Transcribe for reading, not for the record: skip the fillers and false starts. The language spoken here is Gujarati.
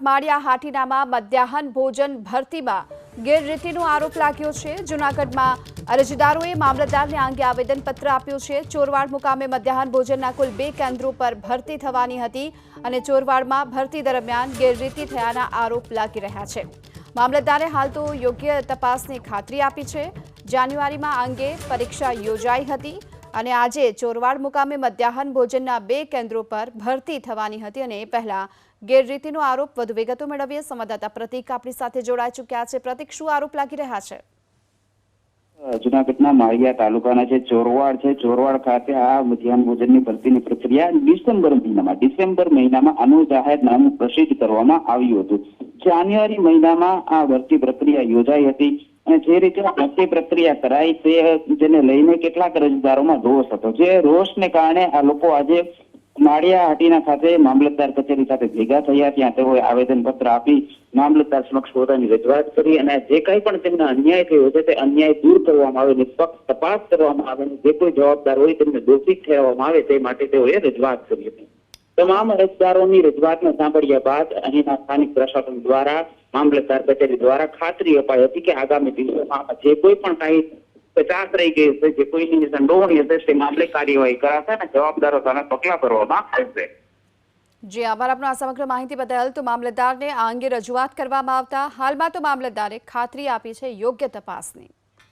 માળિયા હાટીનામાં મધ્યાહન ભોજન ભરતીમાં ગેરરીતિનો આરોપ લાગ્યો છે। જૂનાગઢમાં અરજદારોએ મામલતદારને આ અંગે આવેદનપત્ર આપ્યું છે। ચોરવાડ મુકામે મધ્યાહન ભોજનના કુલ 2 કેન્દ્રો પર ભરતી થવાની હતી અને ચોરવાડમાં ભરતી દરમિયાન ગેરરીતિ થયાના આરોપ લાગી રહ્યા છે। મામલતદારે હાલ તો યોગ્ય તપાસની ખાતરી આપી છે। જાન્યુઆરીમાં આ અંગે પરીક્ષા યોજાઈ હતી અને આજે ચોરવાડ મુકામે મધ્યાહન ભોજનના 2 કેન્દ્રો પર ભરતી થવાની હતી અને એ પહેલા ગેરરીતિનો આરોપ। વધુ વિગતો મેળવીએ સંવાદદાતા પ્રતિક આપણી સાથે જોડાઈ ચૂક્યા છે। પ્રતિક, શું આરોપ લાગી રહ્યા છે? જૂનાગઢના માળિયા તાલુકાના જે ચોરવાડ છે, ચોરવાડ ખાતે આ મધ્યાહન ભોજનની ભરતીની પ્રક્રિયા ડિસેમ્બર મહિનામાં આનું જાહેરનામું પ્રસિદ્ધ કરવામાં આવ્યું હતું। જાન્યુઆરી મહિનામાં આ ભરતી પ્રક્રિયા યોજાઈ હતી અને જે રીતે ભરતી પ્રક્રિયા કરાઈ તે જેને લઈને કેટલાક અરજદારોમાં રોષ હતો। જે રોષને કારણે આ લોકો આજે માળિયા હાટીના ખાતે મામલતદાર કચેરી ખાતે ભેગા થયા। ત્યાં તેઓએ આવેદનપત્ર આપી મામલતદાર સમક્ષ પોતાની રજૂઆત કરી અને જે કંઈ પણ તેમને અન્યાય થયો છે તે અન્યાય દૂર કરવામાં આવે, નિષ્પક્ષ તપાસ કરવામાં આવે અને જે કોઈ જવાબદાર હોય તેમને દોષિત ઠેરવવામાં આવે તે માટે તેઓએ રજૂઆત કરી હતી। તમામ અરજદારોની રજૂઆતને સાંભળ્યા બાદ અહીંના સ્થાનિક પ્રશાસન દ્વારા મામલતદાર કચેરી દ્વારા ખાતરી અપાઈ હતી કે આગામી દિવસોમાં જે કોઈ પણ કાંઈ પચાસ રહી ગઈ છે, જે કોઈની સંડોવણી હશે તે મામલે કાર્યવાહી કરાશે અને જવાબદારો સામે પગલાં ભરવામાં આવશે। જી આભાર આપનો આ સમગ્ર માહિતી બદલ। તો મામલતદારને આ અંગે રજૂઆત કરવામાં આવતા હાલમાં તો મામલતદારે ખાતરી આપી છે યોગ્ય તપાસની।